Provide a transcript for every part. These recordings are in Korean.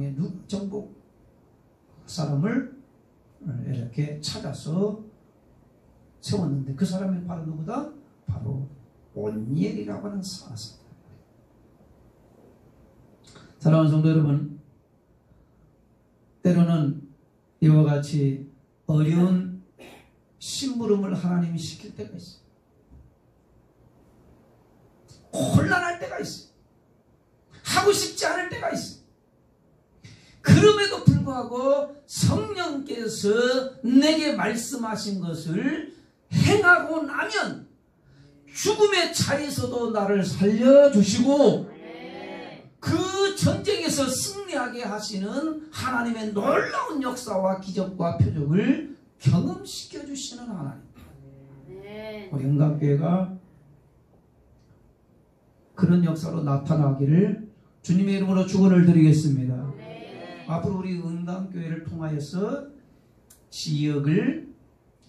땅에 전부 사람을 이렇게 찾아서 세웠는데 그 사람이 바로 누구다? 바로 온니엘이라고 하는 사사다. 사랑하는 성도 여러분, 때로는 이와 같이 어려운 심부름을 하나님이 시킬 때가 있어요. 곤란할 때가 있어요. 하고 싶지 않을 때가 있어요. 그럼에도 불구하고 성령께서 내게 말씀하신 것을 행하고 나면 죽음의 차에서도 나를 살려주시고 그 전쟁에서 승리하게 하시는 하나님의 놀라운 역사와 기적과 표적을 경험시켜 주시는 하나님. 우리 은강교회가 그런 역사로 나타나기를 주님의 이름으로 축원을 드리겠습니다. 앞으로 우리 은강교회를 통하여서 지역을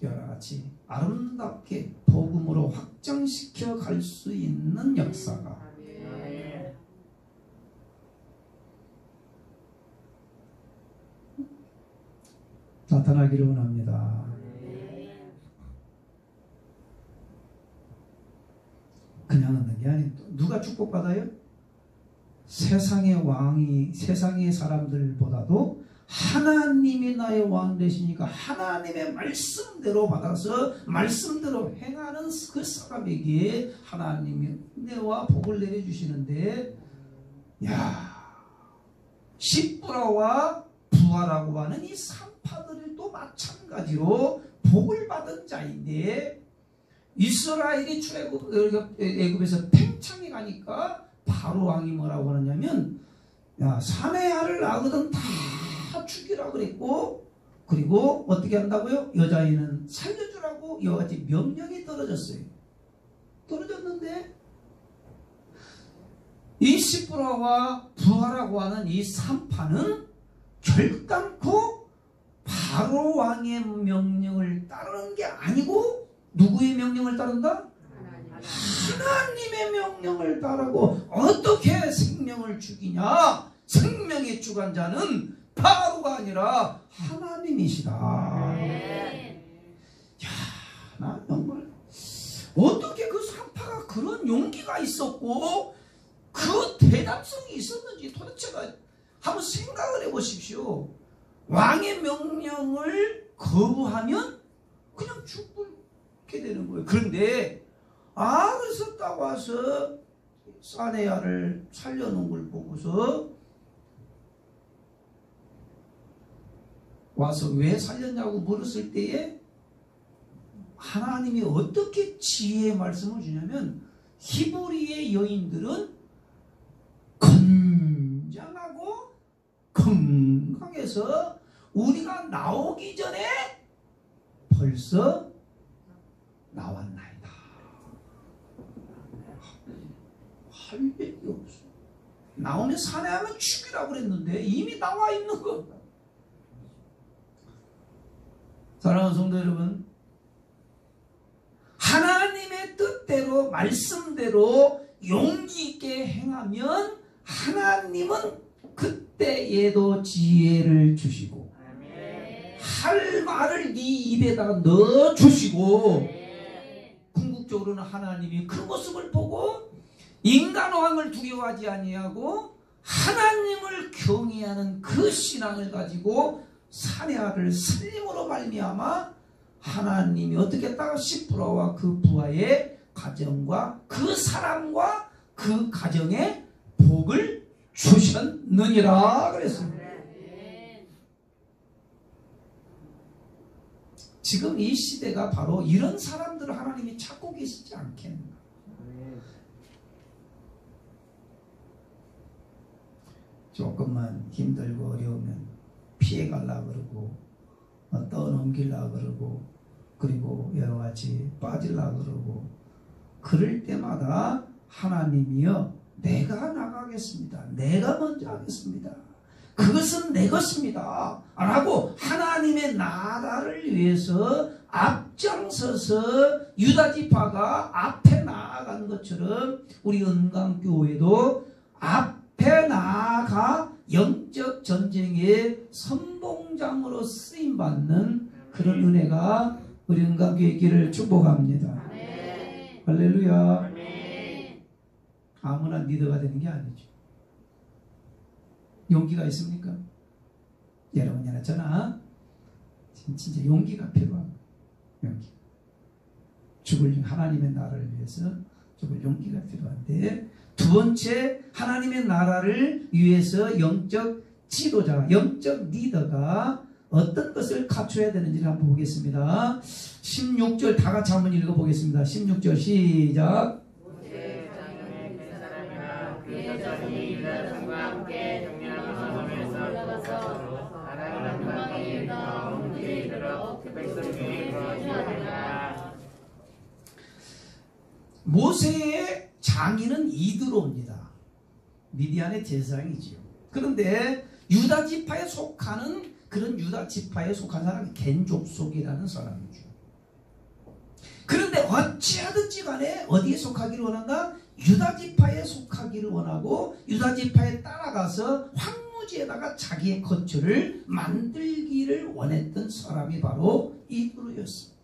여러가지 아름답게 복음으로 확장시켜 갈 수 있는 역사가 나타나기를 원합니다. 그냥 얻는 게 아닙니다. 누가 축복받아요? 세상의 왕이 세상의 사람들보다도 하나님이 나의 왕 되시니까 하나님의 말씀대로 받아서 말씀대로 행하는 그 사람에게 하나님이 은혜와 복을 내려주시는데, 야, 십부라와 부하라고 하는 이 산파들도 마찬가지로 복을 받은 자인데, 이스라엘이 애굽에서 팽창해 가니까 바로 왕이 뭐라고 하느냐면, 야, 사내 아를 낳거든 다 죽이라고 그랬고, 그리고 어떻게 한다고요? 여자애는 살려주라고 여가지 명령이 떨어졌어요. 떨어졌는데 이 시브라와 부하라고 하는 이 산파는 결단코 바로 왕의 명령을 따르는 게 아니고 누구의 명령을 따른다? 하나님의 명령을 따르고, 어떻게 생명을 죽이냐? 생명의 주관자는 바로가 아니라 하나님이시다. 야, 나 정말 어떻게 그 산파가 그런 용기가 있었고 그 대담성이 있었는지 도대체가 한번 생각을 해보십시오. 왕의 명령을 거부하면 그냥 죽게 되는 거예요. 그런데 그래서 딱 와서 사내야를 살려놓은 걸 보고서 와서 왜 살렸냐고 물었을 때에 하나님이 어떻게 지혜의 말씀을 주냐면, 히브리의 여인들은 건장하고 건강해서 우리가 나오기 전에 벌써 나왔나이다. 할 일이 없어. 나오면 사내하면 죽이라고 그랬는데 이미 나와 있는 거. 사랑하는 성도 여러분, 하나님의 뜻대로 말씀대로 용기 있게 행하면 하나님은 그때에도 지혜를 주시고 할 말을 네 입에다가 넣어 주시고, 궁극적으로는 하나님이 그 모습을 보고 인간왕을 두려워하지 아니하고 하나님을 경외하는 그 신앙을 가지고 사내아를 살림으로 말미암아 하나님이 어떻게 했다가 시브라와 그 부하의 가정과 그 사람과 그 가정에 복을 주셨느니라 그랬습니다. 지금 이 시대가 바로 이런 사람들을 하나님이 찾고 계시지 않겠나. 조금만 힘들고 어려우면 피해가려고 그러고 떠넘기려고 그러고, 그리고 여러가지 빠지려고 그러고, 그럴 때마다 하나님이여 내가 나가겠습니다. 내가 먼저 하겠습니다. 그것은 내 것입니다 라고 하나님의 나라를 위해서 앞장서서 유다지파가 앞에 나아간 것처럼 우리 은강교회도 앞에 나아가 영적 전쟁의 선봉장으로 쓰임받는 그런 은혜가 우리 은강교회 있기를 축복합니다. 네. 할렐루야. 네. 아무나 리더가 되는 게 아니죠. 용기가 있습니까? 여러분이나 저나 진짜 용기가 필요합니다. 용기. 죽을 하나님의 나라를 위해서 죽을 용기가 필요한데, 두 번째, 하나님의 나라를 위해서 영적 지도자, 영적 리더가 어떤 것을 갖춰야 되는지를 한번 보겠습니다. 16절 다 같이 한번 읽어보겠습니다. 16절 시작. 모세의 장인은 이드로입니다. 미디안의 제사장이지요. 그런데 유다 지파에 속하는 그런 유다 지파에 속한 사람이 겐족속이라는 사람이죠. 그런데 어찌하든지 간에 어디에 속하기를 원한가? 유다 지파에 속하기를 원하고 유다 지파에 따라가서 황무지에다가 자기의 거처를 만들기를 원했던 사람이 바로 이드로였습니다.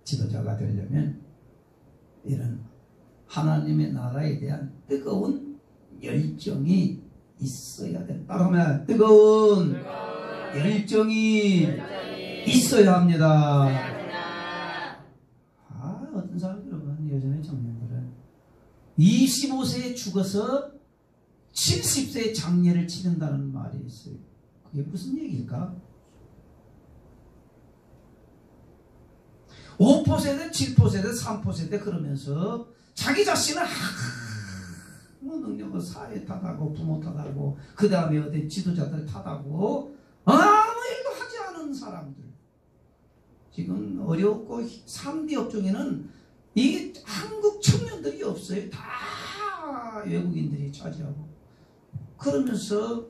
지도자가 되려면 이런 하나님의 나라에 대한 뜨거운 열정이 있어야 된다. 따라하면 뜨거운 열정이 있어야 합니다. 어떤 사람들은 예전에 청년들은 25세에 죽어서 70세에 장례를 치른다는 말이 있어요. 그게 무슨 얘기일까? 5%, 7%, 3% 그러면서 자기 자신은 능력을 사회 탓하고 부모 탓하고 그 다음에 어디 지도자들 탓하고 아무 일도 하지 않은 사람들, 지금 어렵고 3D 업종에는 이 한국 청년들이 없어요. 다 외국인들이 차지하고. 그러면서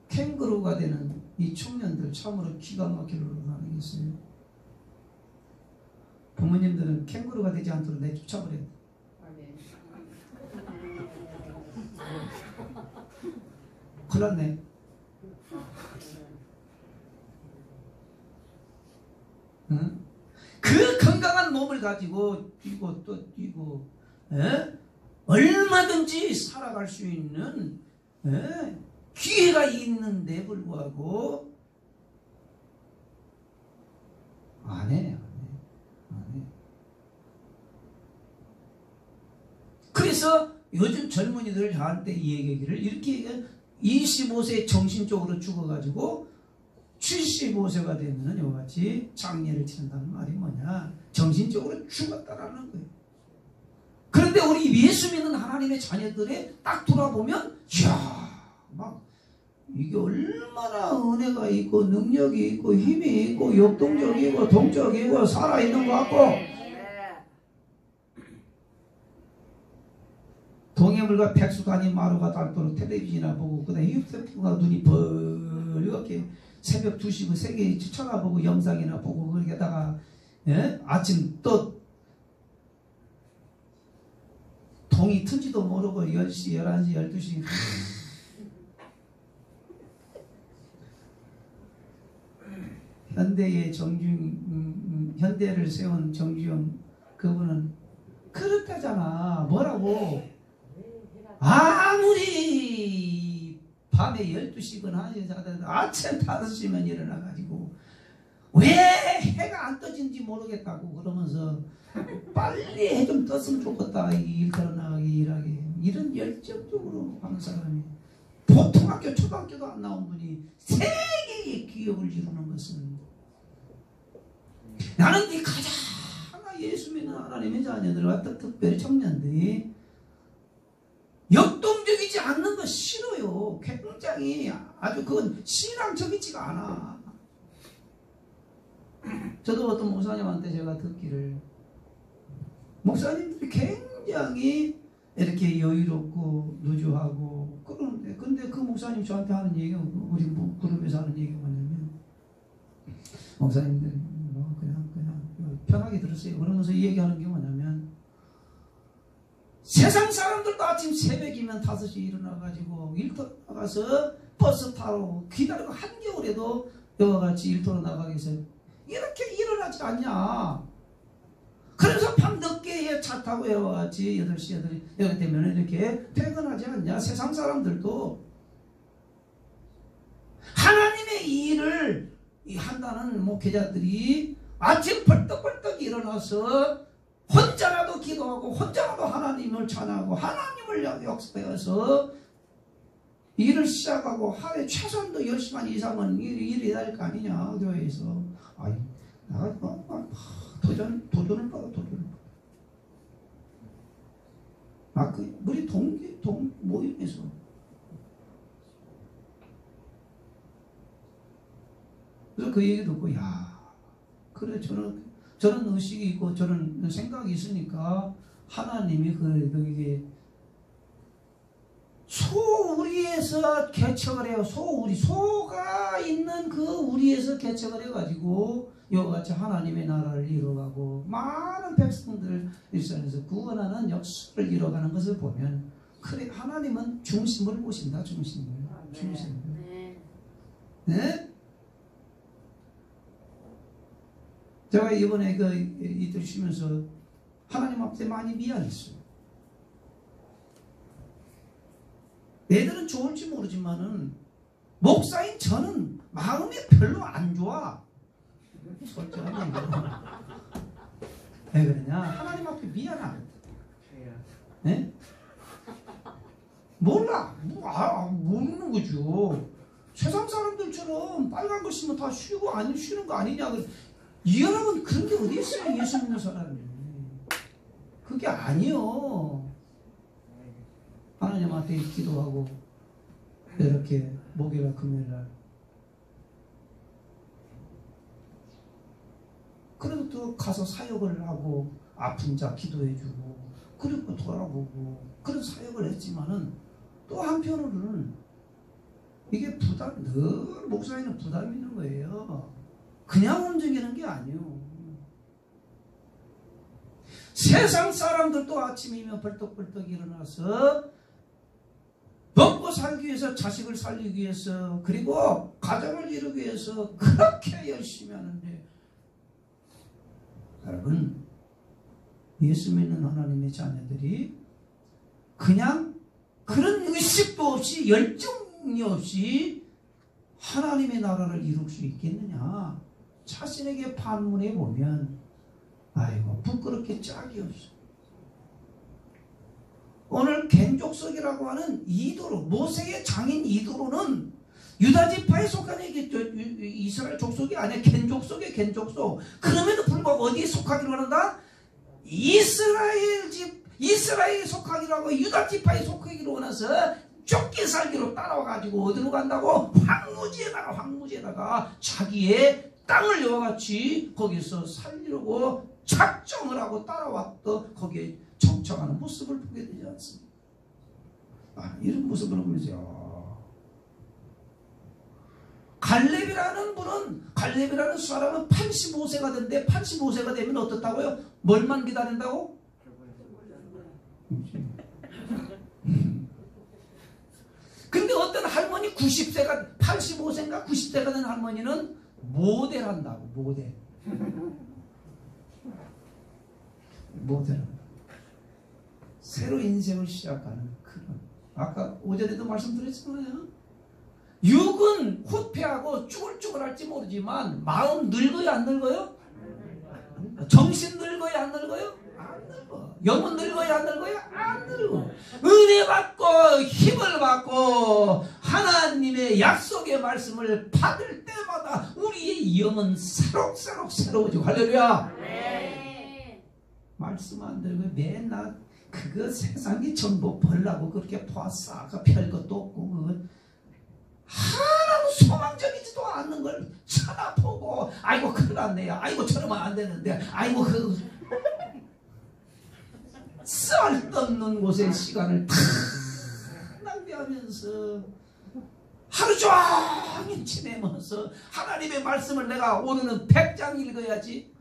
캥거루가 되는 이 청년들 참으로 기가 막히게 나가겠어요. 부모님들은 캥거루가 되지 않도록 내쫓아버려야 돼. 큰일 났네. 응? 그 건강한 몸을 가지고 뛰고 또 뛰고 얼마든지 살아갈 수 있는 기회가 있는데 불구하고 안 해. 그래서 요즘 젊은이들 저한테 이 얘기를 이렇게 얘기해. 25세 정신적으로 죽어가지고 75세가 되면 이같이 장례를 치른다는 말이 뭐냐? 정신적으로 죽었다라는 거예요. 그런데 우리 예수 믿는 하나님의 자녀들에 딱 돌아보면 이야, 막 이게 얼마나 은혜가 있고 능력이 있고 힘이 있고 역동적이고 동적이고 살아있는 것 같고, 동해물과 백수간이 마루가 닳도록 텔레비전이나 보고 그다음에 휴대폰과 눈이 벌겋게 새벽 2시, 3개 쳐다보고 영상이나 보고 그러게다가 아침 또 동이 튼지도 모르고 10시, 11시, 12시 현대의 현대를 세운 정주영 그분은 그렇다잖아. 뭐라고? 아무리 밤에 12시거나 1시에 자더라도 아침 5시면 일어나가지고 왜 해가 안 떠진지 모르겠다고 그러면서 빨리 해 좀 떴으면 좋겠다. 일 나가기 일하기 이런 열정적으로 하는 사람이 보통 학교 초등학교도 안 나온 분이 세계의 기업을 이루는 것은, 나는 이 가장 예수 믿는 하나님의 자녀들과 특별히 청년들이 역동적이지 않는 거 싫어요. 굉장히 아주 그건 신앙적이지가 않아. 저도 어떤 목사님한테 제가 듣기를, 목사님들이 굉장히 이렇게 여유롭고 누주하고 그러는데, 근데 그 목사님 저한테 하는 얘기가, 우리 그룹에서 하는 얘기가 뭐냐면, 목사님들 뭐 그냥 편하게 들으세요. 그러면서 이 얘기하는 게 뭐냐면, 세상 사람들도 아침 새벽이면 5시에 일어나가지고 일터로 나가서 버스 타러 기다리고 한겨울에도 여와 같이 일터로 나가기 위해서 이렇게 일어나지 않냐. 그래서 밤 늦게 차 타고 여와 같이 8시, 8시 되면 이렇게 퇴근하지 않냐. 세상 사람들도 하나님의 일을 한다는 목회자들이 아침 벌떡벌떡 일어나서 혼자라도 기도하고 혼자라도 하나님을 찬양하고 하나님을 역사해서 일을 시작하고 하루에 최소한도 10시간 이상은 일이 해야 할 거 아니냐. 교회에서 아이 나가 도전을 받아. 우리 동 모임에서 그래서 그 얘기 듣고 야 그래 저런 의식이 있고 저런 생각이 있으니까 하나님이 그게 우리에서 개척을 해요. 소가 있는 그 우리에서 개척을 해가지고 이와같이 하나님의 나라를 이뤄가고 많은 백성들을 일선에서 구원하는 역사를 이뤄가는 것을 보면 그래 하나님은 중심을 보신다. 중심을. 네? 제가 이번에 이틀 쉬면서 하나님 앞에 많이 미안했어요. 애들은 좋을지 모르지만은 목사인 저는 마음이 별로 안 좋아. 솔직하게 왜 그러냐? 하나님 앞에 미안하거든. 네? 몰라. 모르는 거죠. 세상 사람들처럼 빨간 거 쓰면 다 쉬고 안 쉬는 거 아니냐. 이 여러분 그런 게 어디 있어요? 예수 믿는 사람이. 그게 아니요. 하나님 앞에 기도하고 이렇게 목요일 금요일날 그리고 또 가서 사역을 하고 아픈 자 기도해주고 그리고 돌아보고 그런 사역을 했지만은 또 한편으로는 이게 늘 목사에는 부담이 있는 거예요. 그냥 움직이는 게 아니에요. 세상 사람들도 아침이면 벌떡벌떡 일어나서 먹고 살기 위해서 자식을 살리기 위해서 그리고 가정을 이루기 위해서 그렇게 열심히 하는데 여러분 예수 믿는 하나님의 자녀들이 그냥 그런 의식도 없이 열정이 없이 하나님의 나라를 이룰 수 있겠느냐. 자신에게 반문해 보면 아이고 부끄럽게 짝이 없어. 오늘 겐족속이라고 하는 이도로 모세의 장인 이도로는 유다지파에 속한 이스라엘 족속이 아니야. 겐족속이야. 겐족속. 그럼에도 불구하고 어디에 속하기로 하는가? 이스라엘에 속하기로 하고 유다지파에 속하기로 원해서 쫓기 살기로 따라와가지고 어디로 간다고? 황무지에다가 자기의 땅을 여와같이 거기서 살리려고 작정을 하고 따라왔던 거기에 정착하는 모습을 보게 되지 않습니까? 이런 모습을 보면서 갈렙이라는 사람은 85세가 됐는데 85세가 되면 어떻다고요? 뭘만 기다린다고? 근데 어떤 할머니 90세가 85세인가 90세가 된 할머니는 모델한다고. 모델 새로 인생을 시작하는 그런 아까 오전에도 말씀드렸잖아요. 육은 후패하고 쭈글쭈글할지 모르지만 마음 늙어요 안 늙어요? 정신 늙어요 안 늙어요? 안 늙어. 영혼 늙어요 안 늙어요? 안 늙어. 은혜 받고 힘을 받고 하나님의 약속의 말씀을 받을 때마다 우리의 영은 새록새록 새로워지고 할렐루야. 말씀 안 들고 맨날 그거 세상에 전부 벌라고 그렇게 보았어. 별것도 없고 그건 하나도 소망적이지도 않는 걸 쳐다보고 아이고 큰일 났네요. 아이고 저러면 안 되는데 아이고 그 쓸데없는 곳에 시간을 다 낭비하면서 하루 종일 지내면서 하나님의 말씀을 내가 오늘은 100장 읽어야지.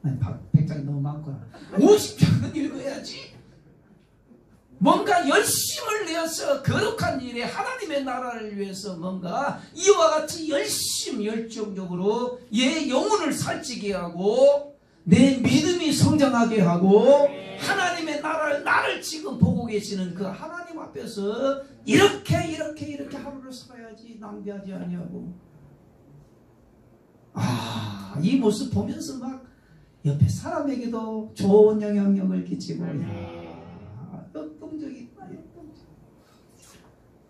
아니 100장이 너무 많구나. 50장은 읽어야지. 뭔가 열심을 내어서 거룩한 일에 하나님의 나라를 위해서 뭔가 이와 같이 열정적으로 내 영혼을 살찌게 하고 내 믿음이 성장하게 하고 하나님의 나라를 나를 지금 보고 계시는 그 하나님 앞에서 이렇게 하루를 살아야지 낭비하지 아니하고. 이 모습 보면서 막 옆에 사람에게도 좋은 영향력을 끼치고 역동적이다.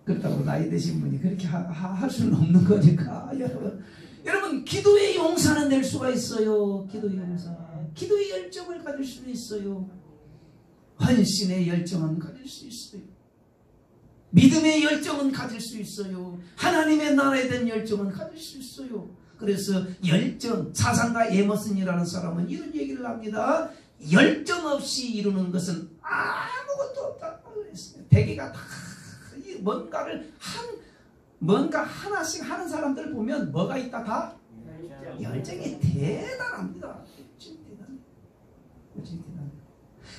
그렇다고 나이 드신 분이 그렇게 할 수는 없는 거니까 여러분 기도의 용사는 될 수가 있어요. 기도의 용사, 기도의 열정을 가질 수는 있어요. 헌신의 열정은 가질 수 있어요. 믿음의 열정은 가질 수 있어요. 하나님의 나라에 대한 열정은 가질 수 있어요. 그래서 열정, 사상가 에머슨이라는 사람은 이런 얘기를 합니다. 열정 없이 이루는 것은 아무것도 없다고 했습니다. 대개가 다 뭔가 하나씩 하는 사람들을 보면 뭐가 있다? 다 열정이 대단합니다. 열정이 대단해요.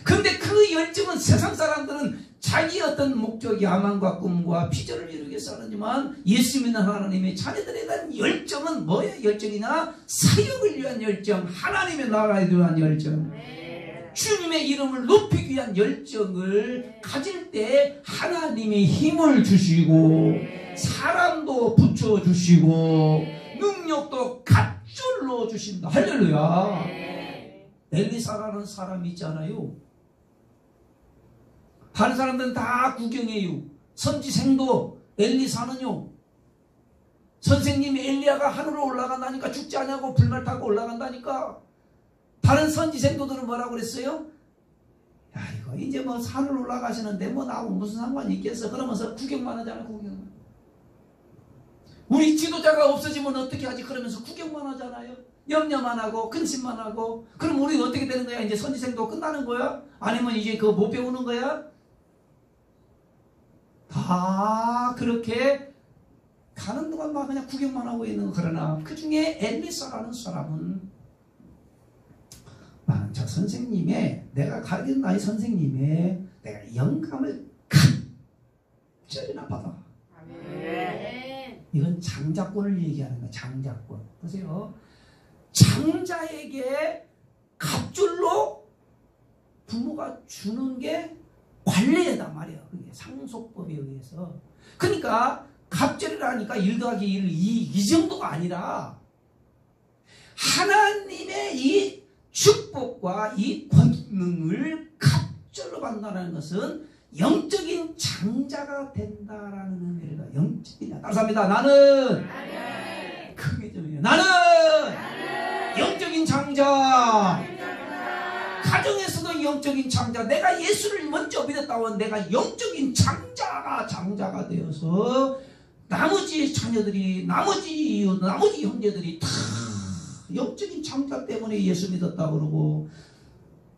그런데 그 열정은 세상 사람들은 자기 어떤 목적, 야망과 꿈과 비전을 이루기 위해서 하지만 예수 믿는 하나님의 자녀들에 대한 열정은 뭐의 열정이냐? 사역을 위한 열정, 하나님의 나라에 대한 열정, 주님의 이름을 높이기 위한 열정을 가질 때 하나님이 힘을 주시고 사람도 붙여주시고 능력도 갑줄로 주신다. 할렐루야. 엘리사라는 사람이 있잖아요. 다른 사람들은 다 구경해요. 선지생도 엘리사는요, 선생님이 엘리야가 하늘로 올라간다니까 죽지 않냐고 불말 타고 올라간다니까. 다른 선지생도들은 뭐라고 그랬어요? 야, 이거 이제 뭐 산을 올라가시는데 뭐 나하고 무슨 상관이 있겠어? 그러면서 구경만 하잖아. 구경만. 우리 지도자가 없어지면 어떻게 하지? 그러면서 구경만 하잖아요. 염려만 하고 근심만 하고. 그럼 우리 어떻게 되는 거야? 이제 선지생도 끝나는 거야? 아니면 이제 그거 못 배우는 거야? 다 그렇게 가는 동안 막 그냥 구경만 하고 있는 거. 그러나 그 중에 엘리사라는 사람은 저 선생님의, 내가 가르치는 나의 선생님의 내가 영감을 갑절이나 받아. 이건 장자권을 얘기하는 거야. 장자권. 보세요. 장자에게 갑줄로 부모가 주는 게 관례단 말이에요. 그게 상속법에 의해서. 그러니까 갑절이라니까 1 더하기 1, 2 정도가 아니라 하나님의 이 축복과 이 권능을 갑절로 받는다는 것은 영적인 장자가 된다라는 의미가 영적이냐. 감사합니다. 나는 크게 좀 해요. 나는 영적인 장자. 가정에서도 영적인 장자. 내가 예수를 먼저 믿었다고 하면 내가 영적인 장자가 되어서 나머지 자녀들이, 나머지 이웃, 나머지 형제들이 다 영적인 장자 때문에 예수 믿었다고 그러고,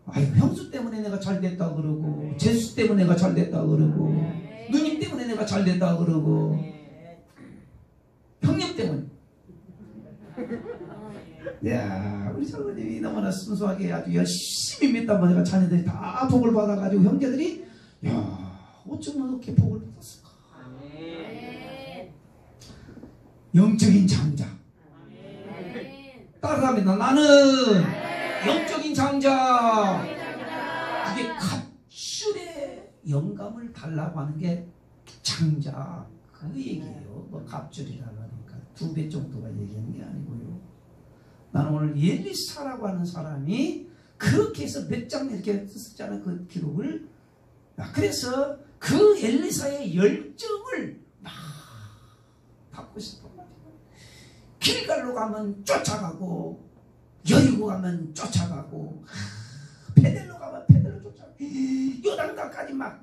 아유, 형수 때문에 내가 잘 됐다고 그러고, 제수 때문에 내가 잘 됐다고 그러고, 누님 때문에 내가 잘 됐다고 그러고, 형님 때문에. 야, 우리 장로님이 너무나 순수하게 아주 열심히 믿다 보니까 자녀들이 다 복을 받아가지고 형제들이, 야, 어쩌면 그렇게 복을 받았을까? 영적인 장자. 따라합니다. 나는 영적인 장자. 그게 갑줄의 영감을 달라고 하는 게 장자. 그 얘기예요. 뭐 갑줄이라고 하니까 2배 정도가 얘기하는 게 아니고요. 나는 오늘 엘리사라고 하는 사람이 그렇게 해서 몇 장 이렇게 썼잖아. 그 기록을. 그래서 그 엘리사의 열정을 막 받고 싶어. 길갈로 가면 쫓아가고, 여리고 가면 쫓아가고, 베델로 가면 베델로 쫓아가고, 요단강까지 막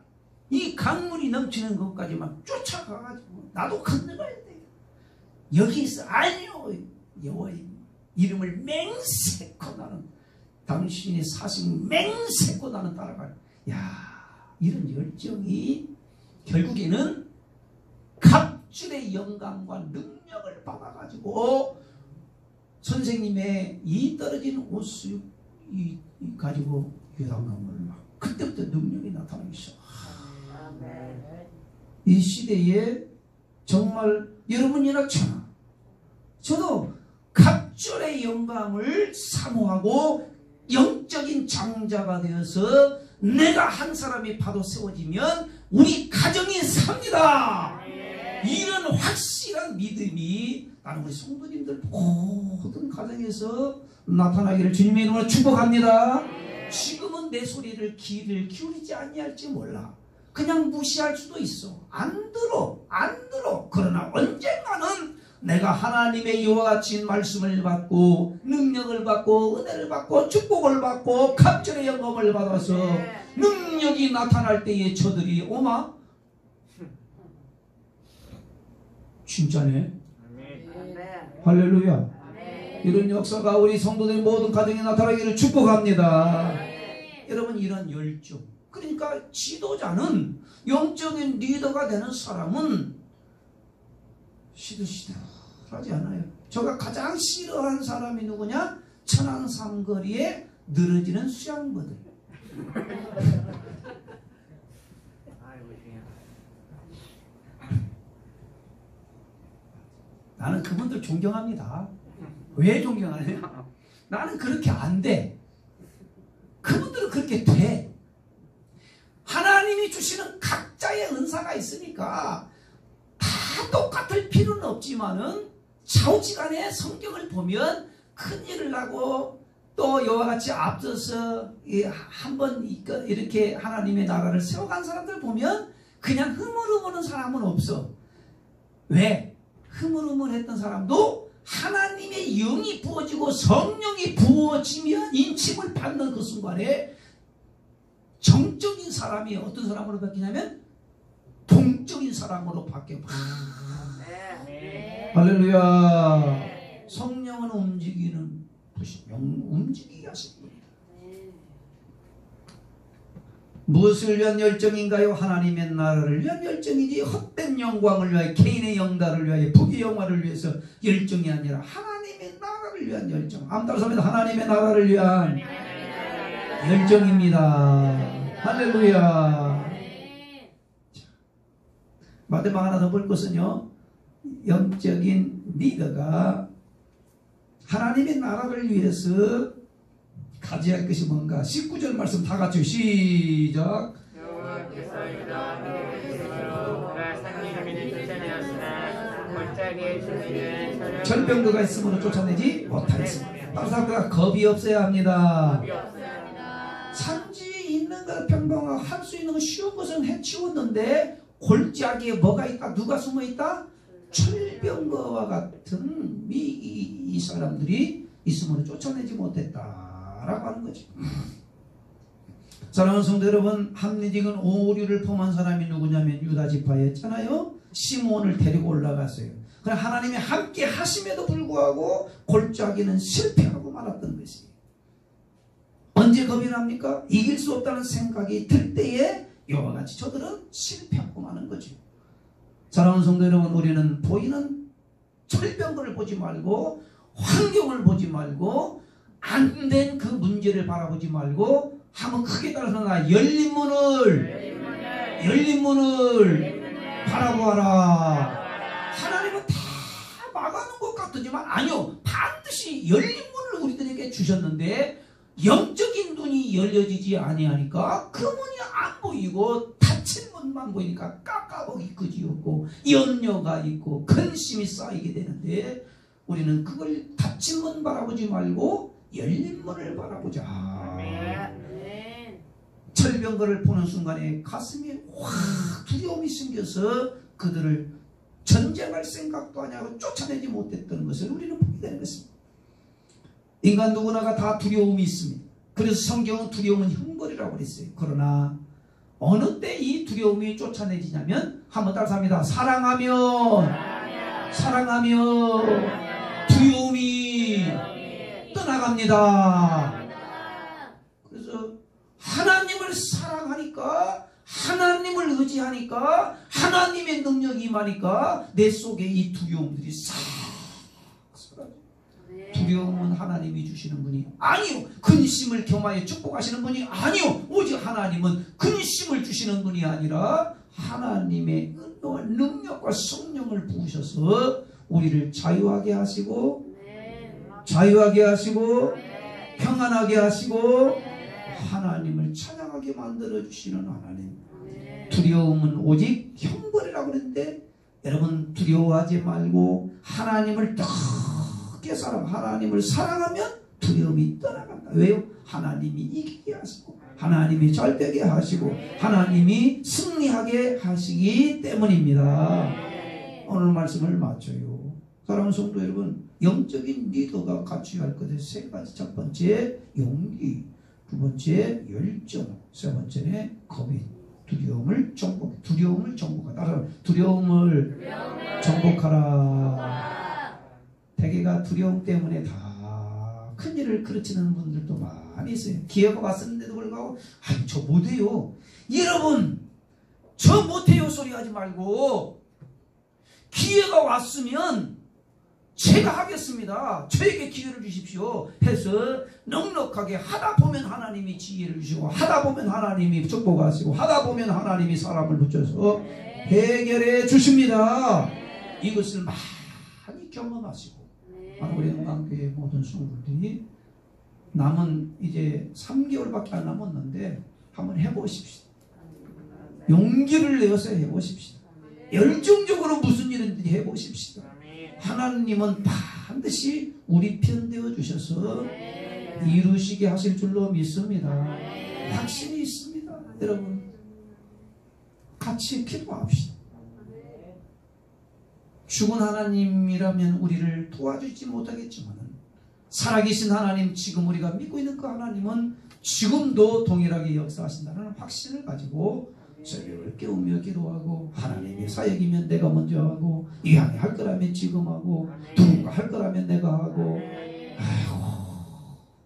이 강물이 넘치는 것까지 막 쫓아가가지고 나도 건너가야 돼. 여기서 아니요, 여호와의 이름을 맹세코 나는, 당신의 사식 맹세코 나는 따라갈. 야, 이런 열정이 결국에는 갑줄의 영감과 능력을 받아가지고 선생님의 이 떨어진 옷을 가지고 유담감을 막 그때부터 능력이 나타나기 시작. 이 시대에 정말 여러분이나 저나 저도 갑절의 영감을 사모하고 영적인 장자가 되어서 내가 한 사람이 파도 세워지면 우리 가정이 삽니다. 이런 확실한 믿음이 나는 우리 성도님들 모든 가정에서 나타나기를 주님의 이름으로 축복합니다. 지금은 내 소리를 귀를 기울이지 아니할지 몰라. 그냥 무시할 수도 있어. 안 들어. 그러나 언젠가는 내가 하나님의 이와 같이 말씀을 받고 능력을 받고 은혜를 받고 축복을 받고 갑절의 영감을 받아서 능력이 나타날 때에 저들이 오마 진짜네. 할렐루야. 이런 역사가 우리 성도들 모든 가정에 나타나기를 축복합니다. 여러분 이런 열정, 그러니까 지도자는 영적인 리더가 되는 사람은 시들시들하지 않아요. 제가 가장 싫어하는 사람이 누구냐? 천안 삼거리에 늘어지는 수양버들. 나는 그분들 존경합니다. 왜 존경하냐? 나는 그렇게 안 돼. 그분들은 그렇게 돼. 하나님이 주시는 각자의 은사가 있으니까 다 똑같을 필요는 없지만은 좌우지간에 성경을 보면 큰일을 나고 또 이와 같이 앞서서 한번 이렇게 하나님의 나라를 세워간 사람들 보면 그냥 흐물흐물한 사람은 없어. 왜? 흐물흐물했던 사람도 하나님의 영이 부어지고 성령이 부어지면 인침을 받는 그 순간에 정적인 사람이 어떤 사람으로 바뀌냐면 동적인 사람으로 바뀌어. 할렐루야. 성령은 움직이는 것이 움직이게 하신 분이다. 무엇을 위한 열정인가요? 하나님의 나라를 위한 열정이지 헛된 영광을 위하여 개인의 영달을 위하여 부귀 영화를 위해서 열정이 아니라 하나님의 나라를 위한 열정. 암달사입니다. 하나님의 나라를 위한 열정입니다. 할렐루야. 마지막 하나 더 볼 것은요, 영적인 리더가 하나님의 나라를 위해서 가져야 할 것이 뭔가. 19절 말씀 다 같이 시작. 여호와께서 유다와 믿음으로 그가 상리하기를 쫓아내었으나 골짜기에 주민은 절병거가 있으므로 쫓아내지 못하였습니다. 다른 사람들과 겁이 없어야 합니다. 산지에 있는 것 평범하고 할 수 있는 거 쉬운 것은 해치웠는데 골짜기에 뭐가 있다? 누가 숨어 있다? 철병거와 같은 이 사람들이 있으므로 쫓아내지 못했다 라고 하는 거죠. 사랑하는 성도 여러분, 합리직은 오류를 범한 사람이 누구냐면 유다지파였잖아요. 시므온을 데리고 올라갔어요. 그러나 하나님이 함께 하심에도 불구하고 골짜기는 실패하고 말았던 것이에요. 언제 겁이 납니까? 이길 수 없다는 생각이 들 때에 이와 같이 저들은 실패하고 마는 거죠. 사랑하는 성도 여러분, 우리는 보이는 철병거를 보지 말고 환경을 보지 말고 안 된 그 문제를 바라보지 말고 한번 크게 따라서 나 열린 문을 바라보아라. 하나님은 다 막아놓은 것 같지만 아니요, 반드시 열린 문을 우리들에게 주셨는데 영적인 눈이 열려지지 아니하니까 그 문이 안 보이고 닫힌 문만 보이니까 깝깝하기 그지없고 염려가 있고 근심이 쌓이게 되는데, 우리는 그걸 닫힌 문 바라보지 말고 열린 문을 바라보자. 철병거를 보는 순간에 가슴에 확 두려움이 생겨서 그들을 전쟁할 생각도 아니하고 쫓아내지 못했던 것을 우리는 보게 되는 것입니다. 인간 누구나가 다 두려움이 있습니다. 그래서 성경은 두려움은 형벌이라고 그랬어요. 그러나 어느 때 이 두려움이 쫓아내지냐면, 한번 따라서 합니다. 사랑하면 두려움이 떠나갑니다. 그래서 하나님을 사랑하니까, 하나님을 의지하니까, 하나님의 능력이 임하니까 내 속에 이 두려움들이 싹 사라져요. 두려움은 하나님이 주시는 분이 아니요. 근심을 겸하여 축복하시는 분이 아니요. 오직 하나님은 근심을 주시는 분이 아니라 하나님의 은혜와 능력과 성령을 부으셔서 우리를 자유하게 하시고 평안하게 하시고 하나님을 찬양하게 만들어 주시는 하나님. 두려움은 오직 형벌이라고 그랬는데 여러분 두려워하지 말고 하나님을 떡게 하나님을 사랑하면 두려움이 떠나간다. 왜요? 하나님이 이기게 하시고 하나님이 잘되게 하시고 하나님이 승리하게 하시기 때문입니다. 오늘 말씀을 마쳐요. 사랑하는 성도 여러분, 영적인 리더가 갖춰야 할 것의 세 가지. 첫 번째 용기, 두 번째 열정, 세 번째는 거민. 두려움을 정복하라. 두려움을 정복하라. 대개가 두려움 때문에 다 큰일을 그르치는 분들도 많이 있어요. 기회가 왔었는데도 불구하고 아니 저 못해요. 여러분 저 못해요 소리 하지 말고 기회가 왔으면 제가 하겠습니다. 저에게 기회를 주십시오 해서 넉넉하게 하다 보면 하나님이 지혜를 주시고 하다 보면 하나님이 축복하시고 하다 보면 하나님이 사람을 붙여서 해결해 주십니다. 이것을 많이 경험하시고 우리 은강교회 모든 성도들이 남은 이제 3개월밖에 안 남았는데 한번 해보십시오. 용기를 내어서 해보십시오. 열정적으로 무슨 일인지 해보십시오. 하나님은 반드시 우리 편 되어 주셔서 이루시게 하실 줄로 믿습니다. 확신이 있습니다. 여러분 같이 기도합시다. 죽은 하나님이라면 우리를 도와주지 못하겠지만 살아계신 하나님, 지금 우리가 믿고 있는 그 하나님은 지금도 동일하게 역사하신다는 확신을 가지고 새벽을 깨우며 기도하고 하나님이 사역이면 내가 먼저 하고 이왕이 할 거라면 지금 하고 누군가 할 거라면 내가 하고 아이고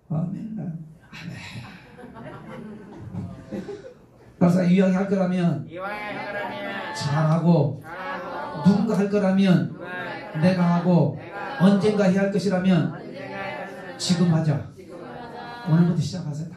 아멘 아멘. 그래서 이왕이 할 거라면 잘하고 누군가 할 거라면 내가 하고 언젠가 해야 할 것이라면 지금 하자. 오늘부터 시작하세요.